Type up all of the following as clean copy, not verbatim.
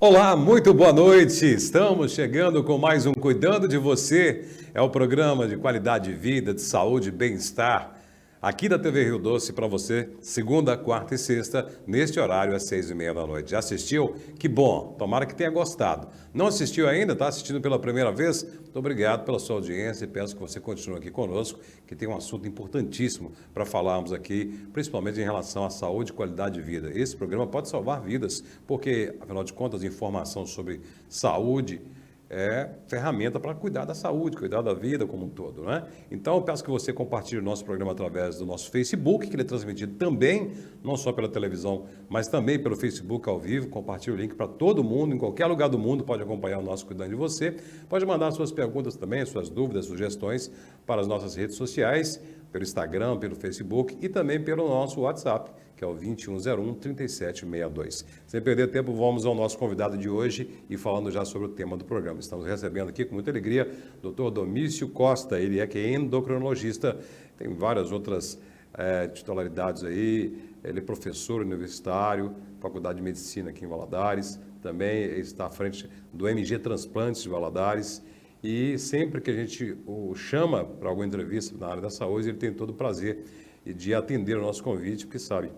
Olá, muito boa noite. Estamos chegando com mais um Cuidando de Você. É o programa de qualidade de vida, de saúde e bem-estar aqui da TV Rio Doce para você, segunda, quarta e sexta, neste horário às 6h30 da noite. Já assistiu? Que bom! Tomara que tenha gostado. Não assistiu ainda? Está assistindo pela primeira vez? Muito obrigado pela sua audiência e peço que você continue aqui conosco, que tem um assunto importantíssimo para falarmos aqui, principalmente em relação à saúde e qualidade de vida. Esse programa pode salvar vidas, porque, afinal de contas, informação sobre saúde é ferramenta para cuidar da saúde, cuidar da vida como um todo, né? Então, eu peço que você compartilhe o nosso programa através do nosso Facebook, que ele é transmitido também, não só pela televisão, mas também pelo Facebook ao vivo. Compartilhe o link para todo mundo, em qualquer lugar do mundo, pode acompanhar o nosso Cuidando de Você. Pode mandar suas perguntas também, suas dúvidas, sugestões para as nossas redes sociais, pelo Instagram, pelo Facebook e também pelo nosso WhatsApp, que é o 2101-3762. Sem perder tempo, vamos ao nosso convidado de hoje e falando já sobre o tema do programa. Estamos recebendo aqui com muita alegria o Dr. Domício Costa, ele é que é endocrinologista, tem várias outras titularidades aí, ele é professor universitário, Faculdade de Medicina aqui em Valadares, também está à frente do MG Transplantes de Valadares, e sempre que a gente o chama para alguma entrevista na área da saúde, ele tem todo o prazer de atender o nosso convite, porque sabe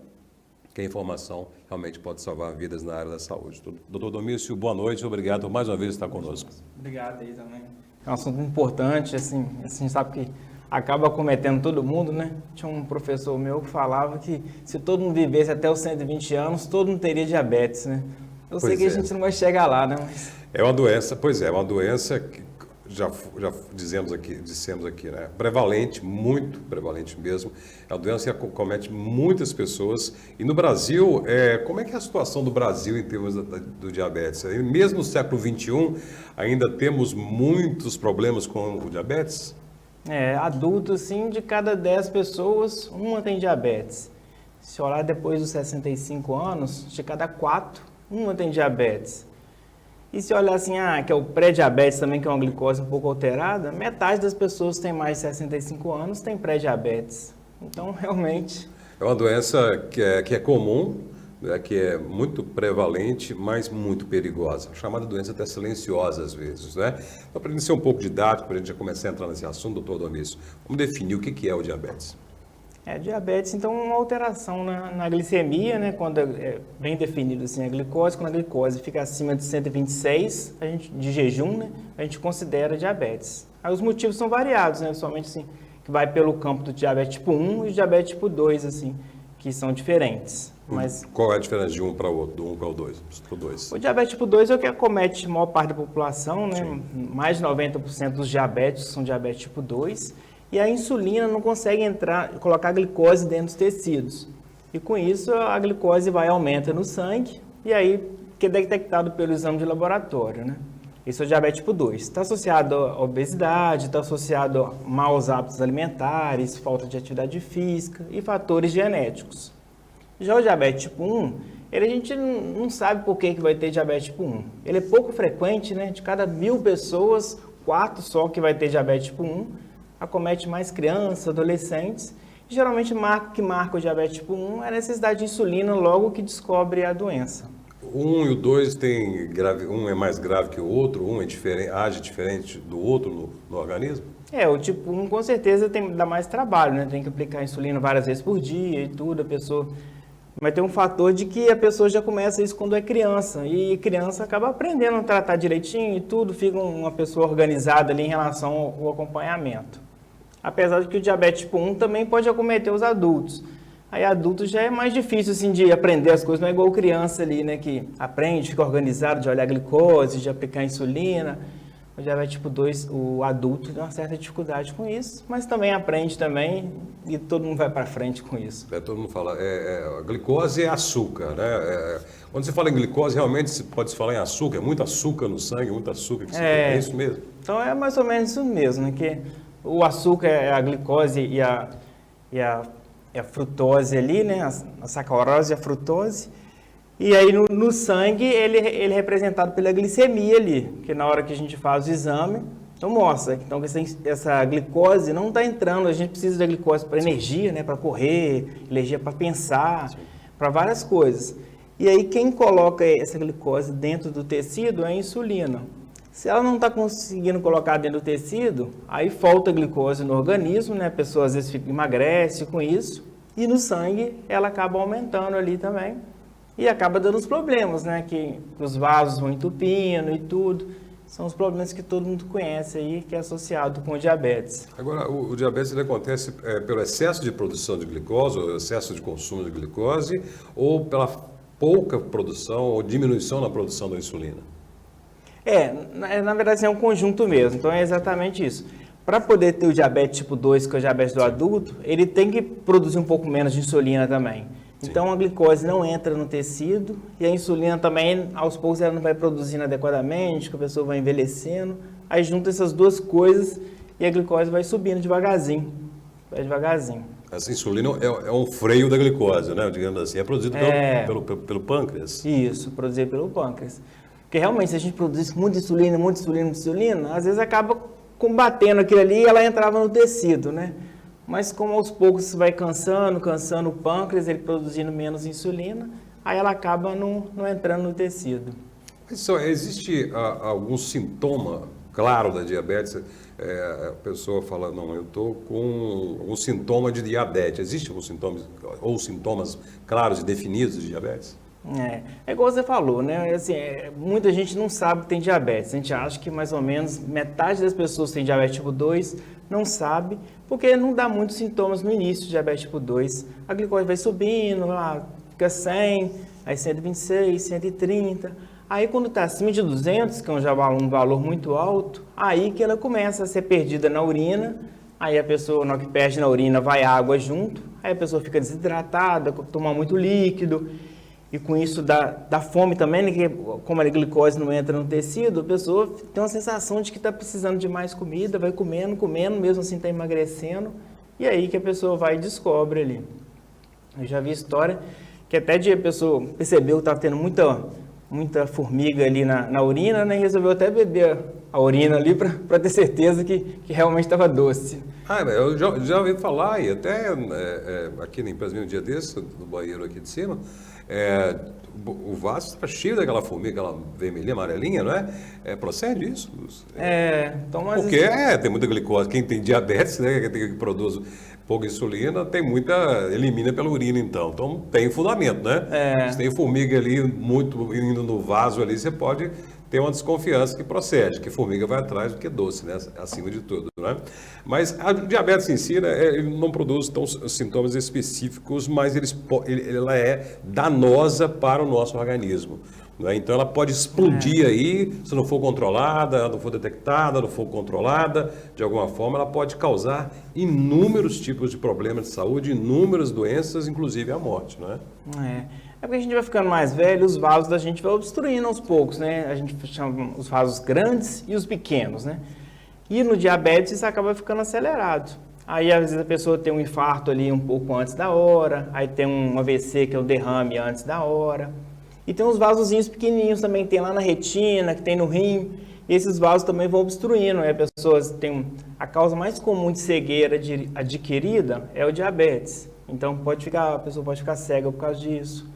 que a informação realmente pode salvar vidas na área da saúde. Doutor Domício, boa noite, obrigado por mais uma vez estar conosco. Obrigado aí também. É um assunto importante, assim sabe que acaba acometendo todo mundo, né? Tinha um professor meu que falava que se todo mundo vivesse até os 120 anos, todo mundo teria diabetes, né? Eu sei que a gente não vai chegar lá, né? Mas... É uma doença, pois é, uma doença que já dissemos aqui, né? Prevalente, muito prevalente mesmo. É uma doença que acomete muitas pessoas. E no Brasil, como é que é a situação do Brasil em termos do diabetes? Mesmo no século XXI, ainda temos muitos problemas com o diabetes? Adultos, sim, de cada 10 pessoas, uma tem diabetes. Se olhar depois dos 65 anos, de cada 4, uma tem diabetes. E se olhar assim, que é o pré-diabetes também, que é uma glicose um pouco alterada, metade das pessoas que têm mais de 65 anos tem pré-diabetes. Então, realmente... É uma doença que é comum, né, que é muito prevalente, mas muito perigosa. Chamada doença até silenciosa, às vezes, né? Então, para a gente ser um pouco didático, para a gente já começar a entrar nesse assunto, doutor Domício, vamos definir o que é o diabetes. Diabetes, então, uma alteração na glicemia, né? Quando é bem definido assim a glicose, quando a glicose fica acima de 126, de jejum, né? A gente considera diabetes. Aí os motivos são variados, né? Somente assim, que vai pelo campo do diabetes tipo 1 e diabetes tipo 2, assim, que são diferentes. Mas qual é a diferença de um para o outro, do 1 para o 2? Tipo 2? O diabetes tipo 2 é o que acomete a maior parte da população, né? Sim. Mais de 90% dos diabéticos são diabetes tipo 2. E a insulina não consegue colocar a glicose dentro dos tecidos. E com isso a glicose aumenta no sangue e aí que é detectado pelo exame de laboratório, né? Esse é o diabetes tipo 2. Está associado à obesidade, está associado a maus hábitos alimentares, falta de atividade física e fatores genéticos. Já o diabetes tipo 1, a gente não sabe por que vai ter diabetes tipo 1. Ele é pouco frequente, né? De cada 1000 pessoas, 4 só que vai ter diabetes tipo 1. Acomete mais crianças, adolescentes. E, geralmente, o que marca o diabetes tipo 1 é a necessidade de insulina logo que descobre a doença. O 1 e o 2 um é mais grave que o outro, um age diferente do outro no organismo? O tipo 1 com certeza dá mais trabalho, né? Tem que aplicar insulina várias vezes por dia e tudo, a pessoa... Mas tem um fator de que a pessoa já começa isso quando é criança, e criança acaba aprendendo a tratar direitinho e tudo, fica uma pessoa organizada ali em relação ao acompanhamento. Apesar de que o diabetes tipo 1 também pode acometer os adultos. Aí adultos já é mais difícil assim, de aprender as coisas, não é igual criança ali, né, que aprende, fica organizado de olhar a glicose, de aplicar insulina. O diabetes tipo 2, o adulto tem uma certa dificuldade com isso, mas também aprende também e todo mundo vai para frente com isso. Todo mundo fala, a glicose é açúcar, né? Quando você fala em glicose, realmente pode se falar em açúcar, é muito açúcar no sangue, muito açúcar que você tem, é isso mesmo? Então é mais ou menos isso mesmo, né? Que o açúcar é a glicose e a frutose ali, né? A sacarose e a frutose. E aí no sangue ele é representado pela glicemia ali, que na hora que a gente faz o exame, então mostra. Então essa glicose não está entrando, a gente precisa da glicose para energia, né, para correr, energia para pensar, para várias coisas. E aí quem coloca essa glicose dentro do tecido é a insulina. Se ela não está conseguindo colocar dentro do tecido, aí falta glicose no organismo, né? A pessoa às vezes emagrece com isso. E no sangue ela acaba aumentando ali também. E acaba dando os problemas, né? Que os vasos vão entupindo e tudo. São os problemas que todo mundo conhece aí, que é associado com o diabetes. Agora, o diabetes ele acontece pelo excesso de produção de glicose, ou excesso de consumo de glicose, ou pela pouca produção ou diminuição na produção da insulina? Na verdade é um conjunto mesmo, então é exatamente isso. Para poder ter o diabetes tipo 2, que é o diabetes do adulto, ele tem que produzir um pouco menos de insulina também. Então a glicose não entra no tecido e a insulina também, aos poucos, ela não vai produzindo adequadamente, que a pessoa vai envelhecendo. Aí junta essas duas coisas e a glicose vai subindo devagarzinho, vai devagarzinho. Essa insulina é um freio da glicose, né? Digamos assim, é produzido pelo pâncreas? Isso, produzido pelo pâncreas. Porque realmente, se a gente produzisse muita insulina, às vezes acaba combatendo aquilo ali e ela entrava no tecido, né? Mas como aos poucos você vai cansando o pâncreas, ele produzindo menos insulina, aí ela acaba não entrando no tecido. Mas só existe algum sintoma claro da diabetes? A pessoa fala, não, eu estou com um sintoma de diabetes. Existe alguns sintomas ou sintomas claros e definidos de diabetes? É igual você falou, né? Assim, muita gente não sabe que tem diabetes. A gente acha que mais ou menos metade das pessoas que têm diabetes tipo 2 não sabe, porque não dá muitos sintomas no início de diabetes tipo 2. A glicose vai subindo, fica 100, aí 126, 130. Aí quando está acima de 200, que é um valor muito alto, aí que ela começa a ser perdida na urina. Aí a pessoa, na hora que perde na urina, vai água junto. Aí a pessoa fica desidratada, toma muito líquido. E com isso dá fome também, né? Que como a glicose não entra no tecido, a pessoa tem uma sensação de que está precisando de mais comida, vai comendo, mesmo assim está emagrecendo. E aí que a pessoa vai e descobre ali. Eu já vi história que até a pessoa percebeu que estava tendo muita formiga ali na urina, né? E resolveu até beber a urina ali para ter certeza que realmente estava doce. Eu já ouvi falar, e até aqui na empresa, um dia desse, no banheiro aqui de cima, o vaso está cheio daquela formiga, aquela vermelhinha, amarelinha, não é? Procede isso? Então, porque tem muita glicose. Quem tem diabetes, né, que produz pouca insulina, elimina pela urina, então. Então tem fundamento, né? Se tem formiga ali, muito indo no vaso ali, você pode ter uma desconfiança que procede, que formiga vai atrás do que doce, né? Acima de tudo, né? Mas a diabetes em si, né, ele não produz sintomas específicos, mas ela é danosa para o nosso organismo. Né? Então ela pode explodir aí, se não for controlada, não for detectada, não for controlada, de alguma forma ela pode causar inúmeros tipos de problemas de saúde, inúmeras doenças, inclusive a morte, não é? É porque a gente vai ficando mais velho, os vasos da gente vai obstruindo aos poucos, né? A gente chama os vasos grandes e os pequenos, né? E no diabetes isso acaba ficando acelerado. Aí às vezes a pessoa tem um infarto ali um pouco antes da hora, aí tem um AVC que é o derrame antes da hora. E tem uns vasozinhos pequenininhos também, que tem lá na retina, que tem no rim. E esses vasos também vão obstruindo. Aí a pessoa tem a causa mais comum de cegueira adquirida é o diabetes. Então a pessoa pode ficar cega por causa disso.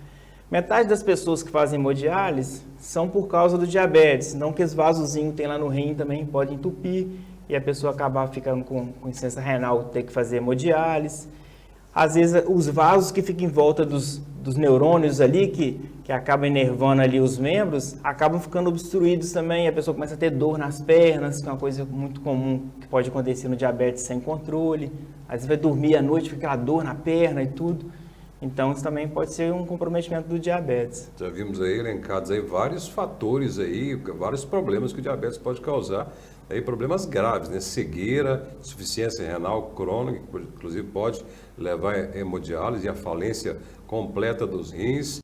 Metade das pessoas que fazem hemodiálise são por causa do diabetes. Então, que os vasozinhos que tem lá no rim também pode entupir e a pessoa acabar ficando com insuficiência renal, ter que fazer hemodiálise. Às vezes, os vasos que ficam em volta dos neurônios ali, que acabam enervando ali os membros, acabam ficando obstruídos também. A pessoa começa a ter dor nas pernas, que é uma coisa muito comum que pode acontecer no diabetes sem controle. Às vezes vai dormir à noite, fica aquela dor na perna e tudo. Então, isso também pode ser um comprometimento do diabetes. Já vimos aí elencados aí vários fatores aí, vários problemas que o diabetes pode causar, aí problemas graves, né? Cegueira, insuficiência renal crônica, que inclusive pode levar a hemodiálise e a falência completa dos rins,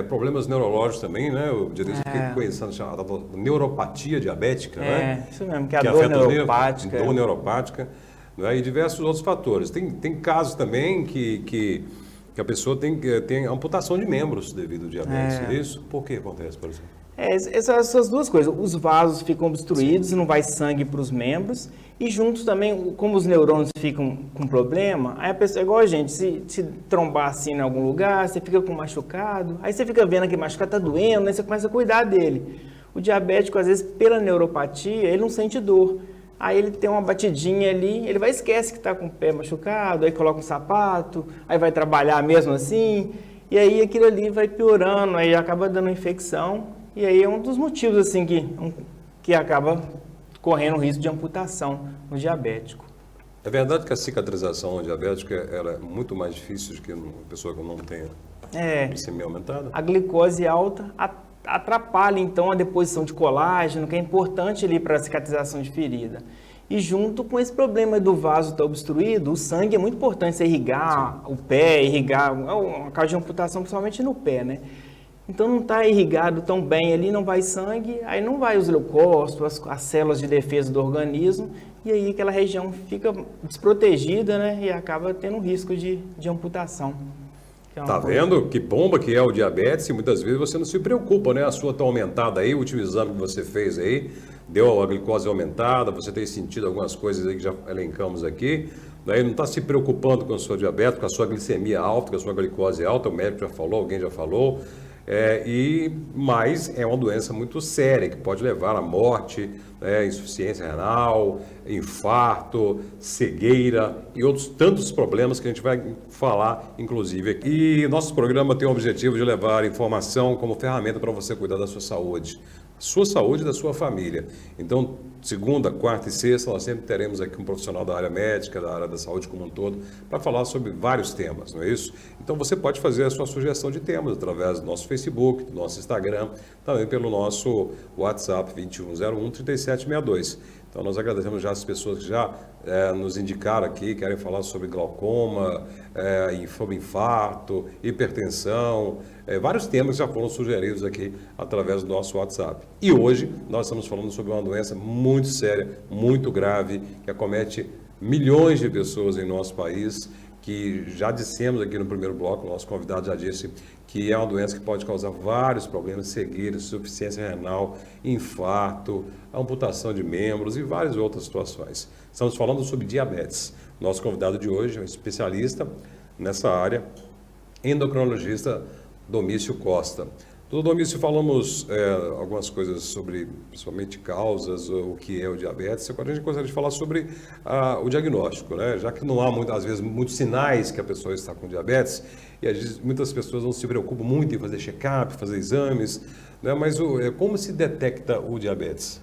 problemas neurológicos também, né? O dia desse eu fiquei conhecendo chamada neuropatia diabética, né? Isso mesmo, que é a dor neuropática. Dor neuropática, né? E diversos outros fatores. Tem casos também que que a pessoa tem amputação de membros devido ao diabetes. Isso? Por que acontece, por exemplo? Essas são as duas coisas. Os vasos ficam obstruídos, não vai sangue para os membros. E juntos também, como os neurônios ficam com problema, aí a pessoa, igual a gente, se trombar assim em algum lugar, você fica com machucado, aí você fica vendo que machucado está doendo, né? Você começa a cuidar dele. O diabético, às vezes, pela neuropatia, ele não sente dor. Aí ele tem uma batidinha ali, ele vai esquece que está com o pé machucado, aí coloca um sapato, aí vai trabalhar mesmo assim, e aí aquilo ali vai piorando, aí acaba dando infecção, e aí é um dos motivos assim que acaba correndo risco de amputação no diabético. É verdade que a cicatrização diabética ela é muito mais difícil do que uma pessoa que não tem glicemia aumentada? A glicose alta atrapalha então a deposição de colágeno, que é importante ali para a cicatrização de ferida. E junto com esse problema do vaso estar obstruído, o sangue é muito importante você irrigar o pé, irrigar, a causa de amputação principalmente no pé, né? Então não está irrigado tão bem ali, não vai sangue, aí não vai os leucócitos, as células de defesa do organismo, e aí aquela região fica desprotegida, né? E acaba tendo risco de amputação. Tá vendo que bomba que é o diabetes e muitas vezes você não se preocupa, né? A sua está aumentada aí, o último exame que você fez aí, deu a glicose aumentada, você tem sentido algumas coisas aí que já elencamos aqui, daí não está se preocupando com a sua diabetes, com a sua glicemia alta, com a sua glicose alta, o médico já falou, alguém já falou, mas é uma doença muito séria que pode levar à morte, insuficiência renal, infarto, cegueira e outros tantos problemas que a gente vai falar, inclusive, aqui. E nosso programa tem o objetivo de levar informação como ferramenta para você cuidar da sua saúde e da sua família. Então, segunda, quarta e sexta, nós sempre teremos aqui um profissional da área médica, da área da saúde como um todo, para falar sobre vários temas, não é isso? Então, você pode fazer a sua sugestão de temas através do nosso Facebook, do nosso Instagram, também pelo nosso WhatsApp 2101-3762. Então, nós agradecemos já as pessoas que já nos indicaram aqui, querem falar sobre glaucoma, sobre infarto, hipertensão, vários temas já foram sugeridos aqui através do nosso WhatsApp. E hoje nós estamos falando sobre uma doença muito séria, muito grave, que acomete milhões de pessoas em nosso país, que já dissemos aqui no primeiro bloco, o nosso convidado já disse que é uma doença que pode causar vários problemas, cegueira, insuficiência renal, infarto, amputação de membros e várias outras situações. Estamos falando sobre diabetes. Nosso convidado de hoje é um especialista nessa área, endocrinologista Domício Costa. Doutor Domício, falamos algumas coisas sobre, principalmente, causas, o que é o diabetes. Agora a gente gostaria de falar sobre o diagnóstico, né? Já que não há, às vezes, muitos sinais que a pessoa está com diabetes, e às vezes muitas pessoas não se preocupam muito em fazer check-up, fazer exames, né? Mas como se detecta o diabetes?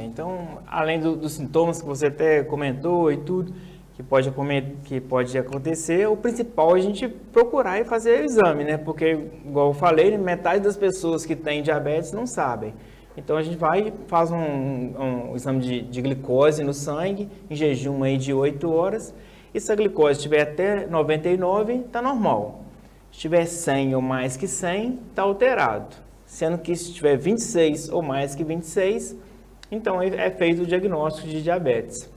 Então, além dos sintomas que você até comentou e tudo, que pode acontecer, o principal é a gente procurar e fazer o exame, né? Porque, igual eu falei, metade das pessoas que têm diabetes não sabem. Então a gente faz um exame de glicose no sangue, em jejum aí de 8 horas, e se a glicose estiver até 99, está normal. Se estiver 100 ou mais que 100, está alterado. Sendo que se estiver 26 ou mais que 26, então é feito o diagnóstico de diabetes.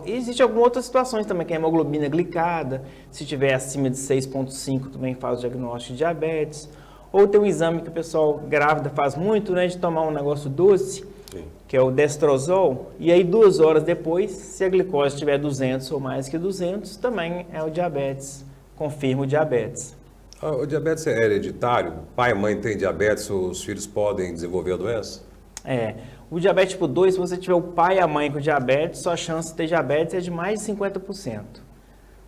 Existem algumas outras situações também, que é a hemoglobina glicada, se tiver acima de 6,5 também faz o diagnóstico de diabetes. Ou tem um exame que o pessoal grávida faz muito, né, de tomar um negócio doce, sim, que é o destrozol, e aí 2 horas depois, se a glicose estiver 200 ou mais que 200, também é o diabetes, confirma o diabetes. O diabetes é hereditário? Pai e mãe têm diabetes, os filhos podem desenvolver a doença? O diabetes tipo 2, se você tiver o pai e a mãe com diabetes, sua chance de ter diabetes é de mais de 50%.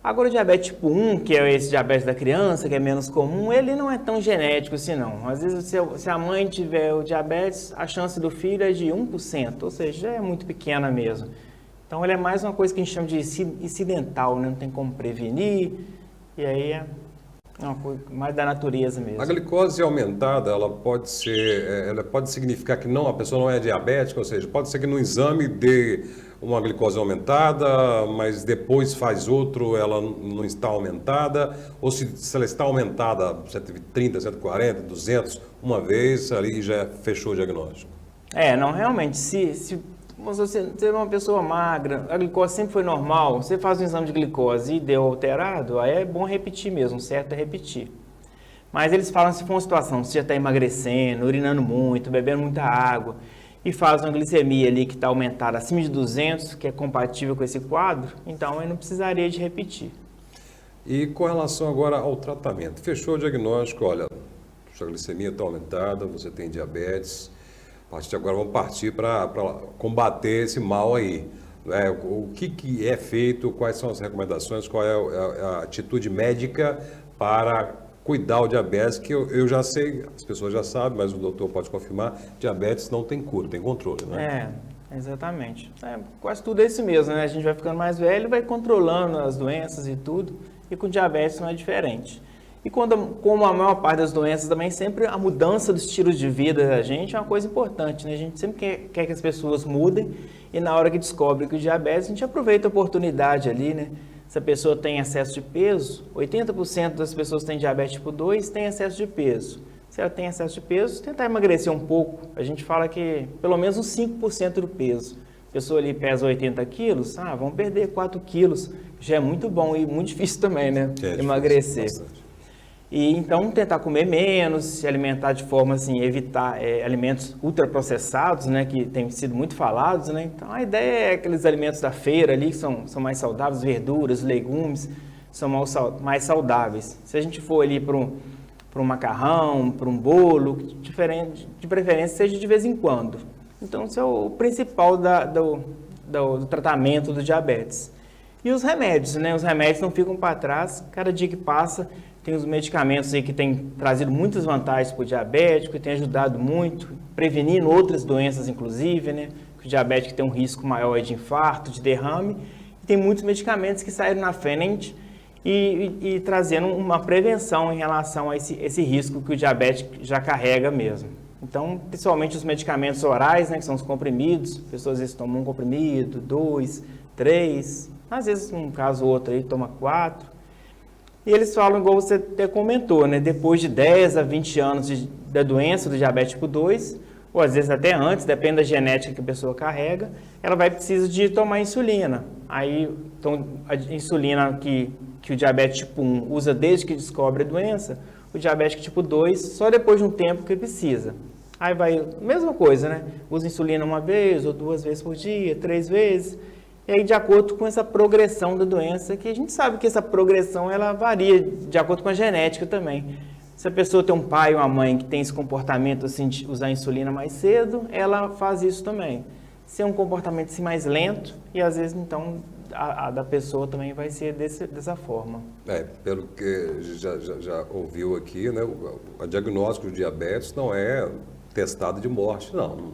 Agora o diabetes tipo 1, que é esse diabetes da criança, que é menos comum, ele não é tão genético assim não. Às vezes se a mãe tiver o diabetes, a chance do filho é de 1%, ou seja, é muito pequena mesmo. Então ele é mais uma coisa que a gente chama de incidental, né? Não tem como prevenir, e aí é uma coisa mais da natureza mesmo. A glicose aumentada, ela pode significar que a pessoa não é diabética, ou seja, pode ser que no exame dê uma glicose aumentada, mas depois faz outro, ela não está aumentada, ou se ela está aumentada 130, 140, 200, uma vez, ali já fechou o diagnóstico. Não, realmente, se você é uma pessoa magra, a glicose sempre foi normal, você faz um exame de glicose e deu alterado, aí é bom repetir mesmo, certo é repetir. Mas eles falam se for uma situação, você já está emagrecendo, urinando muito, bebendo muita água, e faz uma glicemia ali que está aumentada acima de 200, que é compatível com esse quadro, então aí não precisaria de repetir. E com relação agora ao tratamento, fechou o diagnóstico, olha, sua glicemia está aumentada, você tem diabetes, a partir de agora vamos partir para combater esse mal aí. O que é feito, quais são as recomendações, qual é a atitude médica para cuidar o diabetes, que eu já sei, as pessoas já sabem, mas o doutor pode confirmar, diabetes não tem cura, tem controle, né? Exatamente. Quase tudo é isso mesmo, né? A gente vai ficando mais velho, vai controlando as doenças e tudo, e com diabetes não é diferente. E como a maior parte das doenças também, sempre a mudança do estilo de vida da gente é uma coisa importante, né? A gente sempre quer que as pessoas mudem, e na hora que descobre que o diabetes, a gente aproveita a oportunidade ali, né? Se a pessoa tem excesso de peso, 80% das pessoas que têm diabetes tipo 2 têm excesso de peso. Se ela tem excesso de peso, tentar emagrecer um pouco. A gente fala que pelo menos uns 5% do peso. A pessoa ali pesa 80 quilos, vamos perder 4 quilos. Já é muito bom e muito difícil também, né? Emagrecer. Bastante. E então tentar comer menos, se alimentar de forma assim, evitar alimentos ultraprocessados, né, que têm sido muito falados, né? Então a ideia é aqueles alimentos da feira ali que são mais saudáveis, verduras, legumes, são mais saudáveis. Se a gente for ali para um macarrão, para um bolo, de preferência seja de vez em quando. Então esse é o principal do tratamento do diabetes. E os remédios, né? Os remédios não ficam para trás, cada dia que passa tem os medicamentos aí que têm trazido muitas vantagens para o diabético, que têm ajudado muito, prevenindo outras doenças inclusive, né? O diabético tem um risco maior de infarto, de derrame, e tem muitos medicamentos que saíram na frente e trazendo uma prevenção em relação a esse risco que o diabético já carrega mesmo. Então, principalmente os medicamentos orais, né, que são os comprimidos, pessoas às vezes tomam um comprimido, 2, 3, às vezes um caso ou outro aí toma 4. E eles falam, igual você até comentou, né? Depois de 10 a 20 anos da doença do diabetes tipo 2, ou às vezes até antes, depende da genética que a pessoa carrega, ela vai precisar de tomar insulina. Aí, então, a insulina que o diabetes tipo 1 usa desde que descobre a doença, o diabético tipo 2 só depois de um tempo que precisa. Aí vai, mesma coisa, né? Usa insulina uma vez ou 2 vezes por dia, 3 vezes. E aí, de acordo com essa progressão da doença, que a gente sabe que essa progressão ela varia de acordo com a genética também. Se a pessoa tem um pai ou uma mãe que tem esse comportamento assim, de usar insulina mais cedo, ela faz isso também. Se é um comportamento assim, mais lento, e às vezes, então, a da pessoa também vai ser dessa forma. Pelo que já ouviu aqui, né, o diagnóstico de diabetes não é testado de morte, não.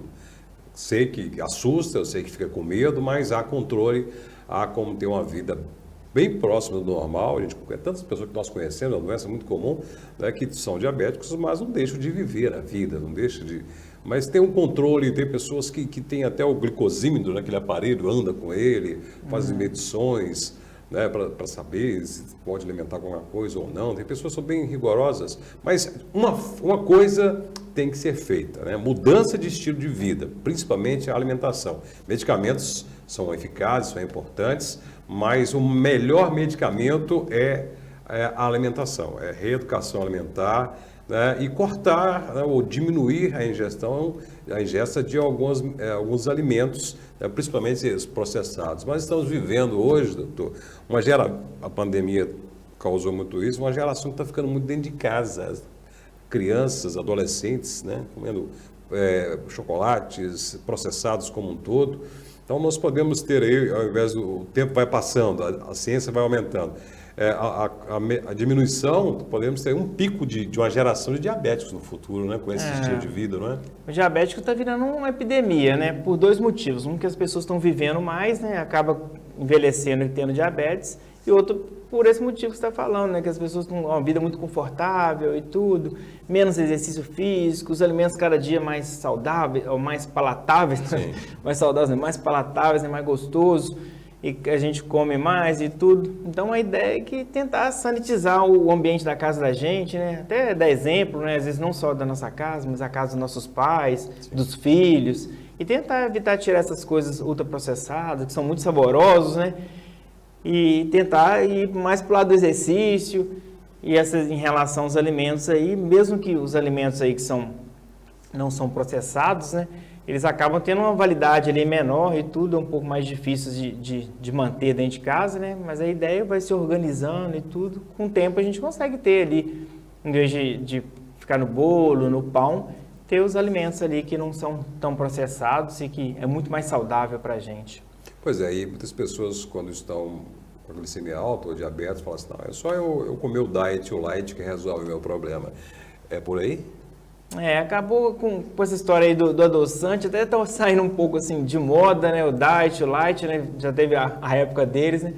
Sei que assusta, eu sei que fica com medo, mas há controle, há como ter uma vida bem próxima do normal. Tantas pessoas que nós conhecemos, é uma doença muito comum, né, que são diabéticos, mas não deixam de viver a vida, não deixam de... Mas tem um controle, tem pessoas que têm até o glicosímetro, né, aquele aparelho, anda com ele, fazem medições, né, para saber se pode alimentar com alguma coisa ou não. Tem pessoas que são bem rigorosas, mas uma coisa tem que ser feita, né? Mudança de estilo de vida, principalmente a alimentação. Medicamentos são eficazes, são importantes, mas o melhor medicamento é a alimentação, é reeducação alimentar, né? E cortar, né, ou diminuir a ingesta de alguns alimentos, né, principalmente os processados. Mas estamos vivendo hoje, doutor, a pandemia causou muito isso, uma geração que está ficando muito dentro de casa. Crianças, adolescentes, né, comendo chocolates processados como um todo. Então, nós podemos ter aí, ao invés do tempo vai passando, a ciência vai aumentando, a diminuição, podemos ter um pico de uma geração de diabéticos no futuro, né, com esse estilo de vida, não é? O diabético está virando uma epidemia, né, por 2 motivos. Um, que as pessoas estão vivendo mais, né, acaba envelhecendo e tendo diabetes, e outro, por esse motivo que você está falando, né? Que as pessoas têm uma vida muito confortável e tudo, menos exercício físico, os alimentos cada dia mais saudáveis, ou mais palatáveis, né? Mais saudáveis, né? Mais palatáveis, né? Mais gostoso, e a gente come mais e tudo. Então a ideia é que tentar sanitizar o ambiente da casa da gente, né? Até dar exemplo, né? Às vezes não só da nossa casa, mas a casa dos nossos pais, dos filhos. e tentar evitar tirar essas coisas ultraprocessadas, que são muito saborosos, né? E tentar ir mais para o lado do exercício e essas em relação aos alimentos aí, mesmo que os alimentos aí que não são processados, né? Eles acabam tendo uma validade ali menor e tudo, é um pouco mais difícil de manter dentro de casa, né? Mas a ideia vai se organizando e tudo. Com o tempo a gente consegue ter ali, em vez de ficar no bolo, no pão, ter os alimentos ali que não são tão processados e que é muito mais saudável para a gente. Pois é, e muitas pessoas quando estão com a glicemia alta ou diabetes falam assim, não, é só eu comer o diet, o light que resolve o meu problema. É por aí? Acabou com essa história aí do adoçante, até tá saindo um pouco assim de moda, né? O diet, o light, né? Já teve a época deles, né?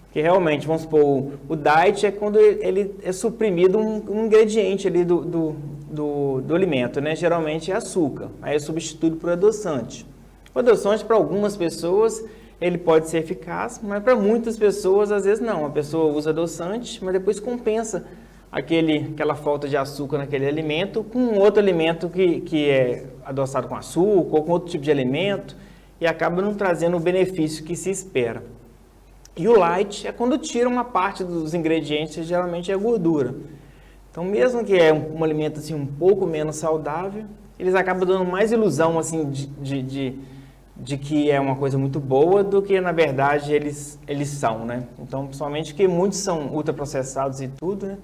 Porque realmente, vamos supor, o diet é quando ele é suprimido um ingrediente ali do alimento, né? Geralmente é açúcar, aí é substituído por adoçante. O adoçante, para algumas pessoas, ele pode ser eficaz, mas para muitas pessoas, às vezes não. A pessoa usa adoçante, mas depois compensa aquela falta de açúcar naquele alimento com outro alimento que é adoçado com açúcar ou com outro tipo de alimento e acaba não trazendo o benefício que se espera. E o light é quando tira uma parte dos ingredientes, geralmente é a gordura. Então, mesmo que é um alimento assim, um pouco menos saudável, eles acabam dando mais ilusão assim, de que é uma coisa muito boa do que, na verdade, eles são, né? Então, principalmente que muitos são ultraprocessados e tudo, né?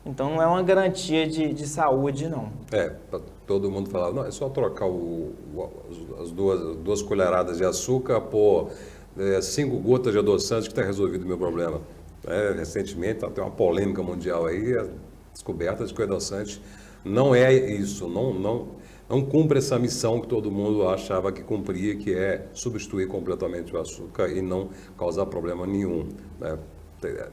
Então, não é uma garantia de saúde, não. Todo mundo falava, não, é só trocar as duas colheradas de açúcar por 5 gotas de adoçante que está resolvido o meu problema. Recentemente, tem uma polêmica mundial aí, a descoberta de que o adoçante não é isso, não cumpre essa missão que todo mundo achava que cumpria, que é substituir completamente o açúcar e não causar problema nenhum, né?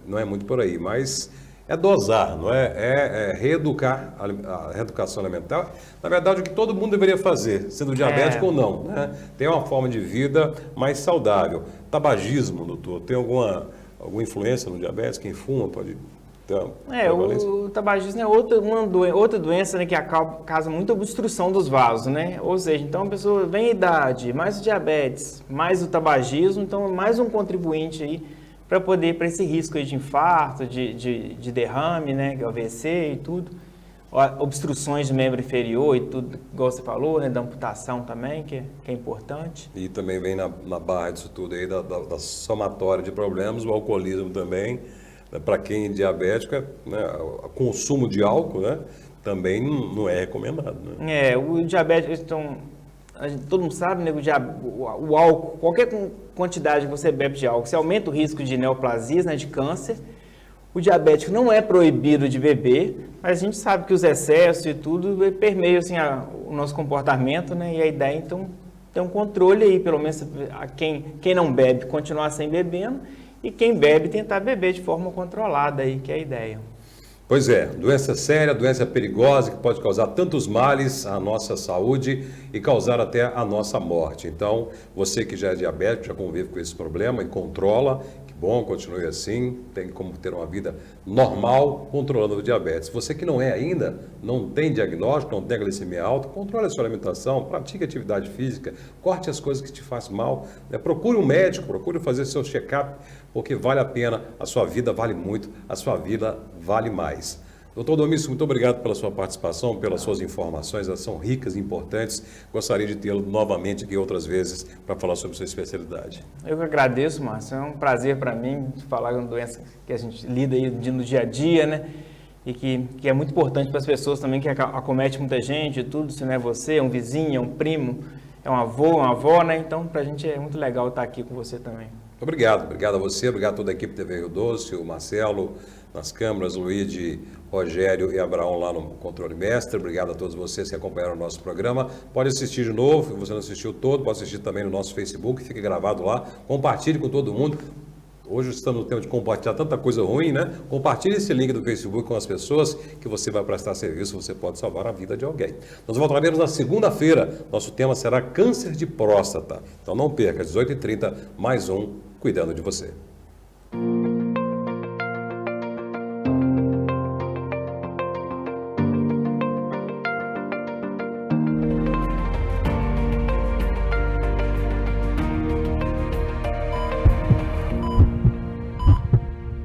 Não é muito por aí, mas é dosar, não é? É reeducar, a reeducação alimentar. Na verdade, o que todo mundo deveria fazer, sendo diabético ou não, né? Ter uma forma de vida mais saudável. Tabagismo, doutor, tem alguma influência no diabetes? Quem fuma pode ter o tabagismo é outra doença, né, que causa muita obstrução dos vasos, né? Ou seja, então a pessoa vem a idade, mais o diabetes, mais o tabagismo, então mais um contribuinte aí para esse risco aí de infarto, de derrame, né, que é o AVC e tudo, obstruções de membro inferior e tudo, igual você falou, né, da amputação também, que é importante. E também vem na barra disso tudo aí, da somatória de problemas, o alcoolismo também, né, para quem é diabético, né, o consumo de álcool, né, também não é recomendado, né? O diabetes, então, todo mundo sabe, né, o álcool, qualquer quantidade que você bebe de álcool, você aumenta o risco de neoplasias, né, de câncer. O diabético não é proibido de beber, mas a gente sabe que os excessos e tudo permeiam assim, o nosso comportamento, né, e a ideia, então, tem um controle aí, pelo menos a quem não bebe continuar sem bebendo e quem bebe tentar beber de forma controlada aí, que é a ideia. Pois é, doença séria, doença perigosa que pode causar tantos males à nossa saúde e causar até a nossa morte. Então, você que já é diabético, já convive com esse problema e controla, que bom, continue assim, tem como ter uma vida normal controlando o diabetes. Você que não é ainda, não tem diagnóstico, não tem glicemia alta, controle a sua alimentação, pratique atividade física, corte as coisas que te fazem mal, né? Procure um médico, procure fazer seu check-up, porque vale a pena, a sua vida vale muito, a sua vida vale mais. Doutor Domício, muito obrigado pela sua participação, pelas suas informações, elas são ricas e importantes. Gostaria de tê-lo novamente aqui outras vezes para falar sobre sua especialidade. Eu que agradeço, Márcio. É um prazer para mim falar de uma doença que a gente lida aí no dia a dia, né? E que é muito importante para as pessoas também, que acomete muita gente e tudo. Se não é você, é um vizinho, é um primo, é um avô, uma avó, né? Então, para a gente é muito legal estar aqui com você também. Obrigado a você, obrigado a toda a equipe TV Rio Doce, o Marcelo nas câmeras, o Luigi, Rogério e Abraão lá no controle mestre. Obrigado a todos vocês que acompanharam o nosso programa. Pode assistir de novo, se você não assistiu todo, pode assistir também no nosso Facebook, fica gravado lá. Compartilhe com todo mundo. Hoje estamos no tempo de compartilhar tanta coisa ruim, né? Compartilhe esse link do Facebook com as pessoas que você vai prestar serviço, você pode salvar a vida de alguém. Nós voltaremos na segunda-feira. Nosso tema será câncer de próstata. Então não perca, às 18h30, mais um Cuidando de Você.